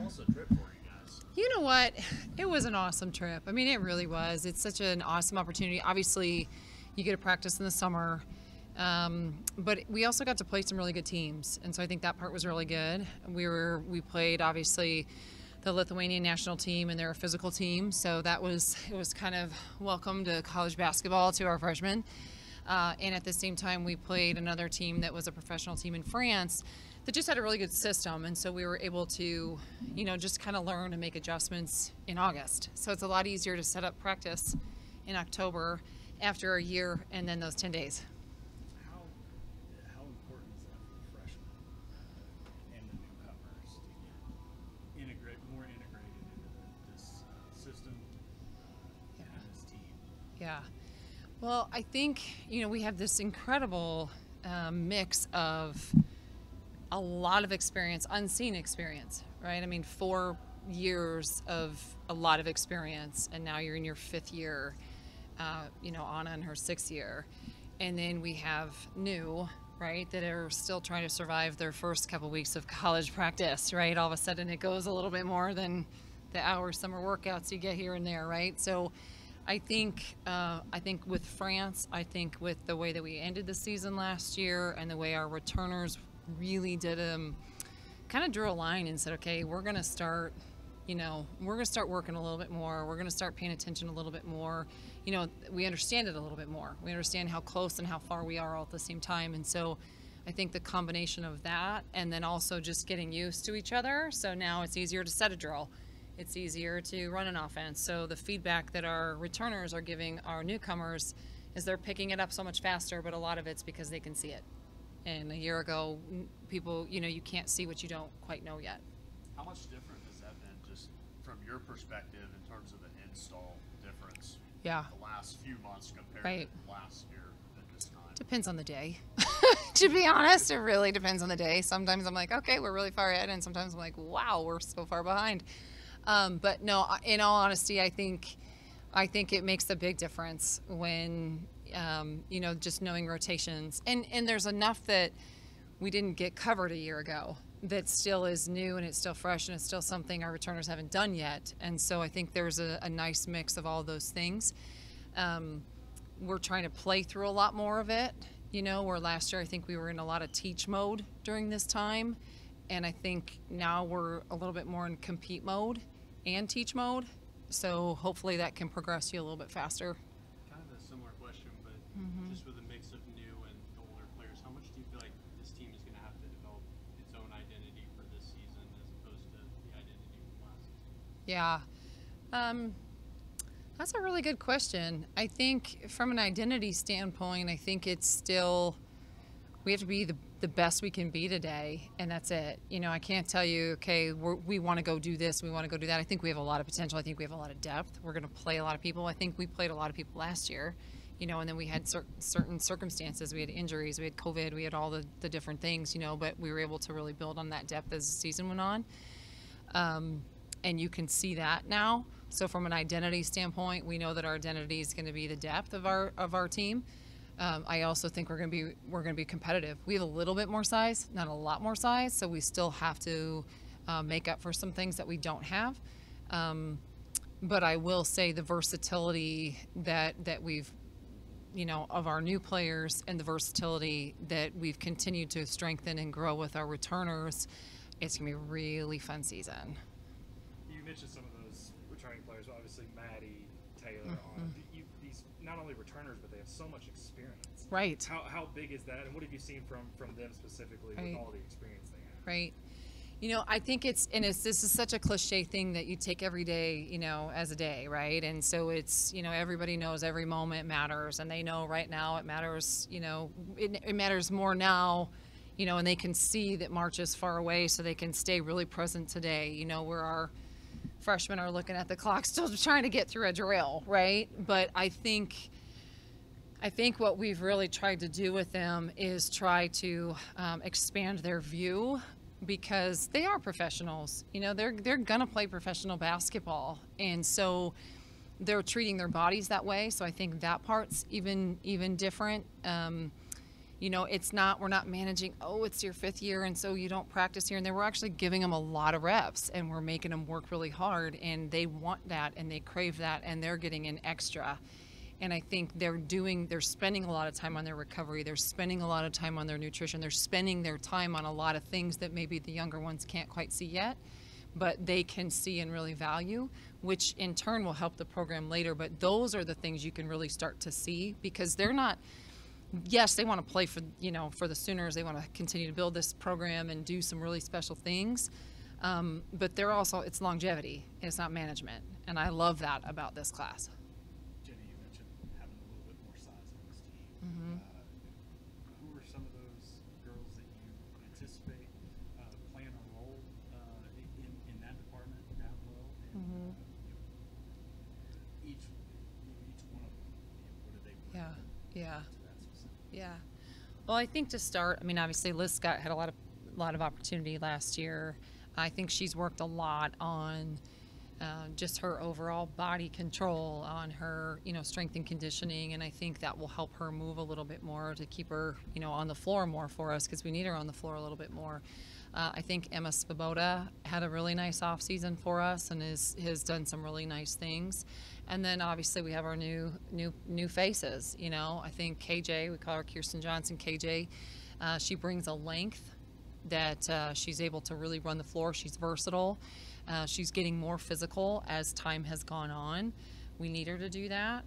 was the trip for you guys? You know what? It was an awesome trip. I mean, it really was. It's such an awesome opportunity. Obviously, you get to practice in the summer, but we also got to play some really good teams, and so I think that part was really good. We played obviously the Lithuanian national team, and they're a physical team, so it was kind of welcome to college basketball to our freshmen. And at the same time, we played another team that was a professional team in France that just had a really good system. And so we were able to, just kind of learn and make adjustments in August. So it's a lot easier to set up practice in October after a year and then those 10 days. How important is that for the freshmen and the newcomers to get more integrated into this system and this team? Yeah. Well, I think, we have this incredible mix of a lot of experience, unseen experience, right? I mean, 4 years of a lot of experience, and now you're in your 5th year, Anna in her 6th year. And then we have new, right, that are still trying to survive their first couple weeks of college practice, right? All of a sudden it goes a little bit more than the hour summer workouts you get here and there, right? So I think with France, I think with the way that we ended the season last year and the way our returners really did kind of drew a line and said, okay, we're going to start working a little bit more. We're going to start paying attention a little bit more. We understand it a little bit more. We understand how close and how far we are all at the same time. And so I think the combination of that and then also just getting used to each other. So now it's easier to set a drill. It's easier to run an offense. So the feedback that our returners are giving our newcomers is they're picking it up so much faster, but a lot of it's because they can see it. And a year ago, people, you can't see what you don't quite know yet. How much different has that been just from your perspective in terms of the install difference? Yeah. The last few months compared to last year at this time? Depends on the day. To be honest, it really depends on the day. Sometimes I'm like, okay, we're really far ahead. And sometimes I'm like, wow, we're so far behind. But no, in all honesty, I think it makes a big difference when, just knowing rotations. And there's enough that we didn't get covered a year ago that still is new and it's still fresh and it's still something our returners haven't done yet. And so I think there's a nice mix of all those things. We're trying to play through a lot more of it, where last year I think we were in a lot of teach mode during this time. And I think now we're a little bit more in compete mode and teach mode. So hopefully that can progress you a little bit faster. Kind of a similar question, but just with a mix of new and older players, how much do you feel like this team is going to have to develop its own identity for this season as opposed to the identity from last season? Yeah. That's a really good question. I think from an identity standpoint, I think it's still, we have to be the best we can be today, and that's it. I can't tell you, okay, we want to go do this, we want to go do that. I think we have a lot of potential. I think we have a lot of depth. We're going to play a lot of people. I think we played a lot of people last year, and then we had certain circumstances. We had injuries, we had COVID, we had all the different things, but we were able to really build on that depth as the season went on. And you can see that now. So from an identity standpoint, we know that our identity is going to be the depth of our team. I also think we're going to be competitive. We have a little bit more size, not a lot more size, so we still have to make up for some things that we don't have. But I will say the versatility that we've, of our new players and the versatility that we've continued to strengthen and grow with our returners, it's going to be a really fun season. You mentioned some of those returning players, obviously Maddie, Taylor, these not only returners, but they have so much experience. Right. How big is that, and what have you seen from them specifically with all the experience they have? Right. I think this is such a cliche thing that you take every day, as a day, right? And so it's, everybody knows every moment matters, and they know right now it matters, it matters more now, and they can see that March is far away, so they can stay really present today, where our freshmen are looking at the clock, still trying to get through a drill, right? But I think what we've really tried to do with them is try to expand their view, because they are professionals. They're gonna play professional basketball, and so they're treating their bodies that way. So I think that part's even different. You know, we're not managing, oh, it's your 5th year and so you don't practice here and there. We're actually giving them a lot of reps and we're making them work really hard, and they want that and they crave that and they're getting an extra. And I think they're spending a lot of time on their recovery. They're spending a lot of time on their nutrition. They're spending their time on a lot of things that maybe the younger ones can't quite see yet, but they can see and really value, which in turn will help the program later. But those are the things you can really start to see, because they're not, yes, they want to play for the Sooners. They want to continue to build this program and do some really special things. But they're also, it's longevity. It's not management. And I love that about this class. Jennie, you mentioned having a little bit more size on this team. Mm-hmm. Who are some of those girls that you anticipate playing a role in that department down low? And each one of them, what do they bring Yeah. to that specific? Yeah. Well, I think to start, I mean, obviously Liz Scott had a lot of opportunity last year. I think she's worked a lot on just her overall body control, on her, strength and conditioning, and I think that will help her move a little bit more to keep her, on the floor more for us, because we need her on the floor a little bit more. I think Emma Svoboda had a really nice off season for us and has done some really nice things. And then obviously we have our new faces. I think KJ, we call her Kirsten Johnson, KJ. She brings a length that she's able to really run the floor. She's versatile. She's getting more physical as time has gone on. We need her to do that.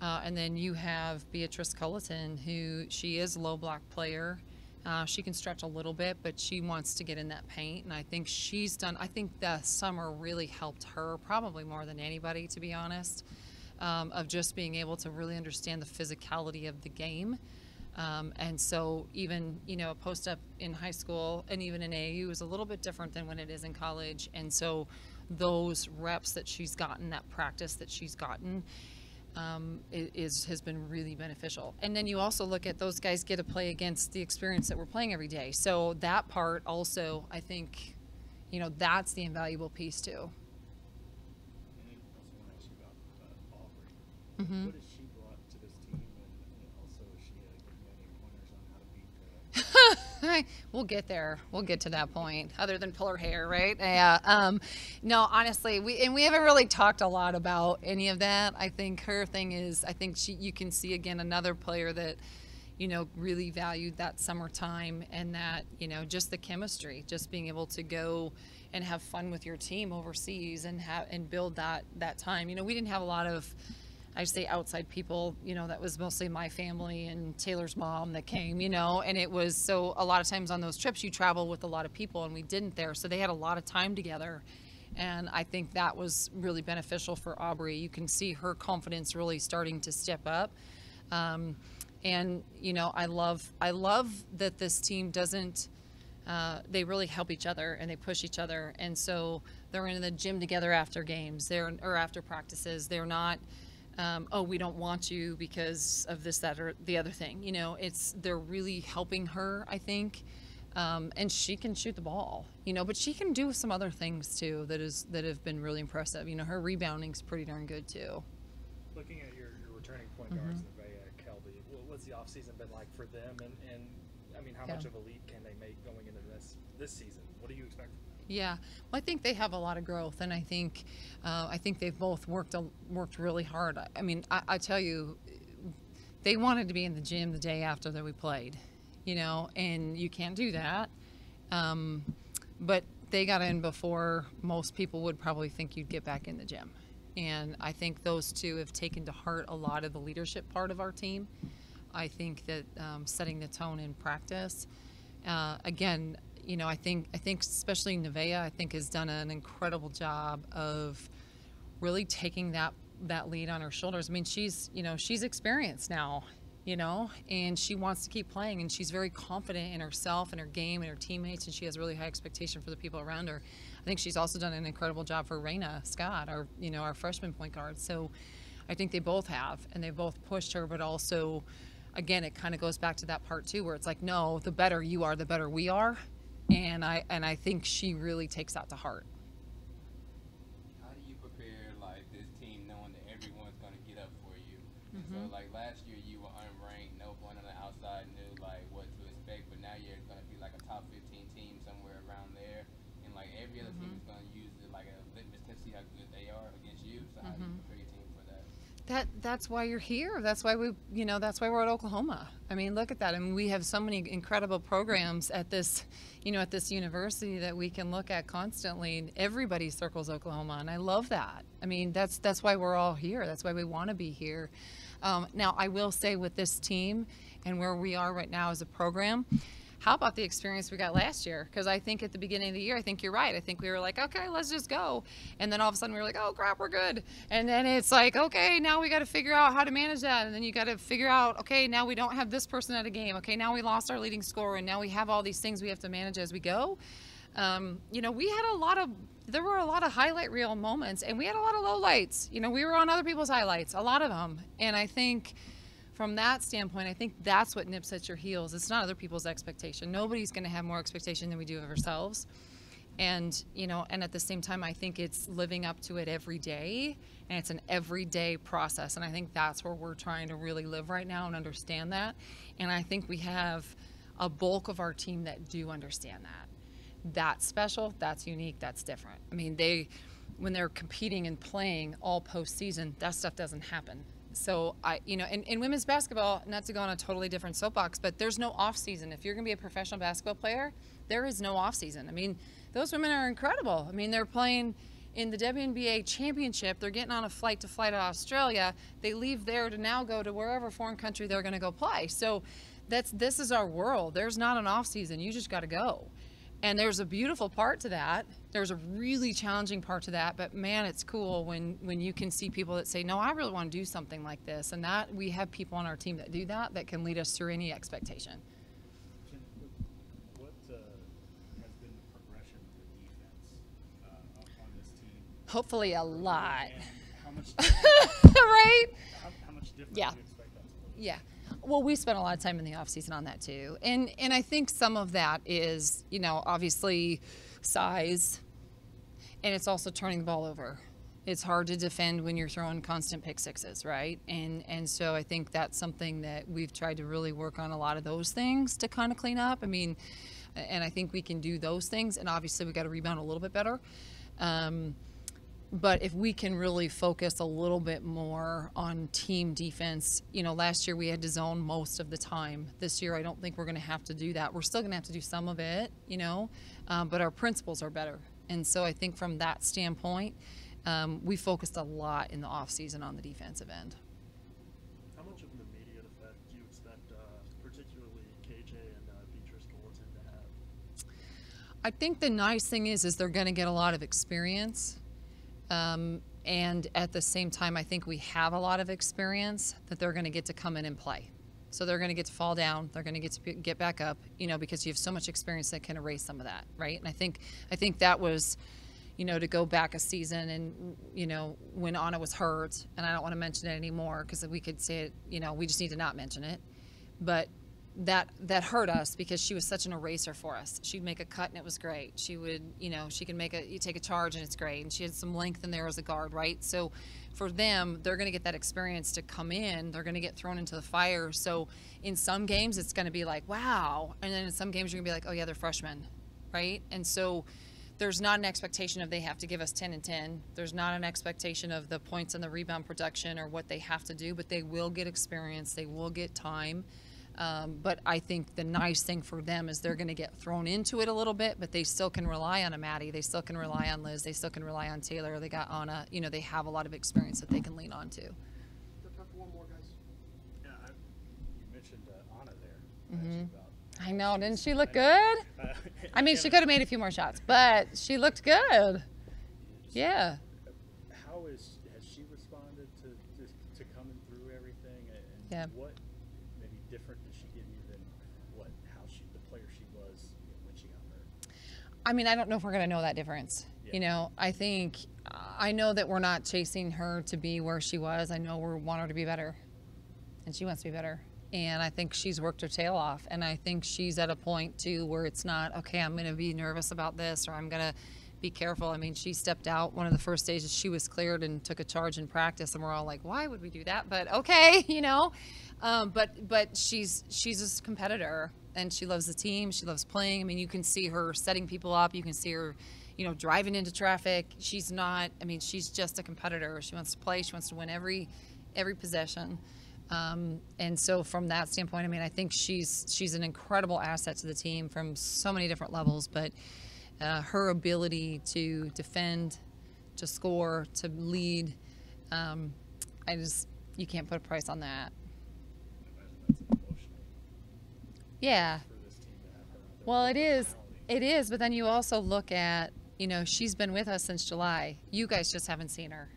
And then you have Beatrice Culleton, who she is a low block player. She can stretch a little bit, but she wants to get in that paint, and I think I think the summer really helped her, probably more than anybody, to be honest, of just being able to really understand the physicality of the game. And so even, post up in high school and even in AAU is a little bit different than when it is in college. And so those reps that she's gotten, that practice that she's gotten, has been really beneficial. And then you also look at those guys get to play against the experience that we're playing every day. So that part also, I think, that's the invaluable piece too. And I also want to ask you about Aubrey. Mm-hmm. What has she brought to this team, and also is she giving you any pointers on how to beat We'll get there. We'll get to that point, other than pull her hair, right? Yeah. No, honestly, we haven't really talked a lot about any of that. I think her thing is, you can see again another player that, really valued that summertime and that, just the chemistry, just being able to go and have fun with your team overseas and build that time. We didn't have a lot of, I say, outside people, that was mostly my family and Taylor's mom that came, and it was, so a lot of times on those trips you travel with a lot of people, and we didn't there, so they had a lot of time together, and I think that was really beneficial for Aubrey. You can see her confidence really starting to step up, and I love that this team doesn't, they really help each other and they push each other, and so they're in the gym together after games, or after practices. They're not, oh, we don't want you because of this, that, or the other thing. They're really helping her, I think, and she can shoot the ball, but she can do some other things too that have been really impressive. Her rebounding's pretty darn good too. Looking at your returning point guards, Nevaeh, Kelby, what's the offseason been like for them, and I mean, how much of a leap can they make going into this season? What do you expect from them? Yeah, well, I think they have a lot of growth, and I think they've both worked really hard. I mean, I tell you, they wanted to be in the gym the day after that we played, and you can't do that. But they got in before most people would probably think you'd get back in the gym, and I think those two have taken to heart a lot of the leadership part of our team. I think that setting the tone in practice, again. I think especially Nevaeh, I think, has done an incredible job of really taking that lead on her shoulders. I mean, she's experienced now, and she wants to keep playing, and she's very confident in herself and her game and her teammates, and she has really high expectation for the people around her. I think she's also done an incredible job for Raina Scott, our freshman point guard. So I think they both have, and they both pushed her, but also, again, it kind of goes back to that part too, where it's like, no, the better you are, the better we are. And I think she really takes that to heart. How do you prepare this team knowing that everyone's going to get up for you? And so last year you were unranked, no one on the outside knew how good they are against you. So how do you prepare your team for that? That's why you're here. That's why that's why we're at Oklahoma. I mean, look at that. I mean, we have so many incredible programs at this, at this university that we can look at constantly. And everybody circles Oklahoma, and I love that. I mean, that's why we're all here. That's why we want to be here. Now, I will say with this team and where we are right now as a program, how about the experience we got last year? Because I think at the beginning of the year, I think you're right. I think we were like, okay, let's just go. And then all of a sudden we were like, oh, crap, we're good. And then it's like, okay, now we got to figure out how to manage that. And then you got to figure out, okay, now we don't have this person at a game. Okay, now we lost our leading scorer. And now we have all these things we have to manage as we go. We had there were a lot of highlight reel moments. And we had a lot of lowlights. We were on other people's highlights, a lot of them. And I think from that standpoint, I think that's what nips at your heels. It's not other people's expectation. Nobody's going to have more expectation than we do of ourselves. And, and at the same time, I think it's living up to it every day, and it's an everyday process. And I think that's where we're trying to really live right now and understand that. And I think we have a bulk of our team that do understand that. That's special, that's unique, that's different. I mean, when they're competing and playing all postseason, that stuff doesn't happen. So in women's basketball, not to go on a totally different soapbox, but there's no off season. If you're going to be a professional basketball player, there is no off season. I mean, those women are incredible. I mean, they're playing in the WNBA championship. They're getting on a flight to fly to Australia. They leave there to now go to wherever foreign country they're going to go play. So this is our world. There's not an off season. You just got to go. And there's a beautiful part to that. There's a really challenging part to that. But man, it's cool when you can see people that say, no, I really want to do something like this. And that we have people on our team that do that can lead us through any expectation. Jen, what has been the progression of the defense on this team? Hopefully a lot. And how much right? How much different Yeah. do you expect that to look? Yeah. Well, we spent a lot of time in the offseason on that too. And I think some of that is, obviously size, and it's also turning the ball over. It's hard to defend when you're throwing constant pick sixes, right? And so I think that's something that we've tried to really work on, a lot of those things to kind of clean up. I mean, and I think we can do those things, and obviously we got to rebound a little bit better. But if we can really focus a little bit more on team defense, last year we had to zone most of the time. This year I don't think we're going to have to do that. We're still going to have to do some of it, but our principles are better. And so I think from that standpoint, we focused a lot in the offseason on the defensive end. How much of an immediate effect do you expect, particularly KJ and Beatrice Fullerton to have? I think the nice thing is they're going to get a lot of experience. And at the same time, I think we have a lot of experience that they're going to get to come in and play. So they're going to get to fall down. They're going to get to get back up, because you have so much experience that can erase some of that, right? And I think that was, to go back a season and, when Anna was hurt, and I don't want to mention it anymore because we could say it, we just need to not mention it. But that hurt us because she was such an eraser for us. She'd make a cut and it was great. She would, she can you take a charge and it's great. And she had some length in there as a guard, right? So for them, they're going to get that experience to come in. They're going to get thrown into the fire. So in some games, it's going to be like, wow. And then in some games, you're going to be like, oh yeah, they're freshmen, right? And so there's not an expectation of they have to give us 10 and 10. There's not an expectation of the points and the rebound production or what they have to do, but they will get experience. They will get time. But I think the nice thing for them is they're going to get thrown into it a little bit, but they still can rely on a Maddie. They still can rely on Liz. They still can rely on Taylor. They got Anna. They have a lot of experience that they can lean on to. Time for one more, guys. Yeah, you mentioned Anna there. About I know. Didn't she look good? I mean, she could have made a few more shots, but she looked good. Yeah. How has she responded to coming through everything? And Yeah. what maybe different did she give you than the player she was when she got hurt? I mean, I don't know if we're going to know that difference. Yeah. I know that we're not chasing her to be where she was. I know we want her to be better, and she wants to be better. And I think she's worked her tail off, and I think she's at a point too where it's not, okay, I'm going to be nervous about this, or I'm going to be careful. I mean, she stepped out one of the first days she was cleared and took a charge in practice, and we're all like, why would we do that? But okay, but she's a competitor, and she loves the team. She loves playing. I mean, you can see her setting people up. You can see her, driving into traffic. She's not, I mean, she's just a competitor. She wants to play. She wants to win every possession. And so from that standpoint, I mean, I think she's an incredible asset to the team from so many different levels, but her ability to defend, to score, to lead, you can't put a price on that. That's emotional Yeah. for this team to have her out there. Well, with it is. personality. It is, but then you also look at, she's been with us since July. You guys just haven't seen her.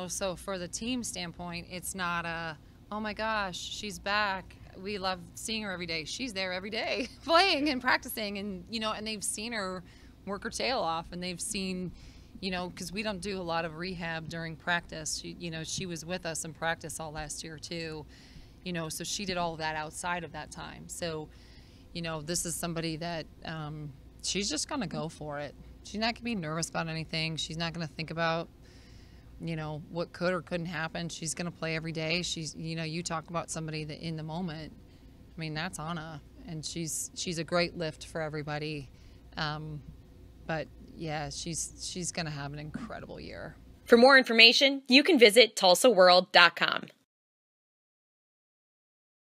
So for the team standpoint, it's not oh my gosh, she's back. We love seeing her every day. She's there every day playing and practicing, and and they've seen her work her tail off, and they've seen, because we don't do a lot of rehab during practice. She was with us in practice all last year too, so she did all of that outside of that time. So, this is somebody that she's just going to go for it. She's not going to be nervous about anything. She's not going to think about, what could or couldn't happen. She's going to play every day. She's, you talk about somebody that in the moment, I mean, that's Anna, and she's a great lift for everybody. But yeah, she's going to have an incredible year. For more information, you can visit TulsaWorld.com.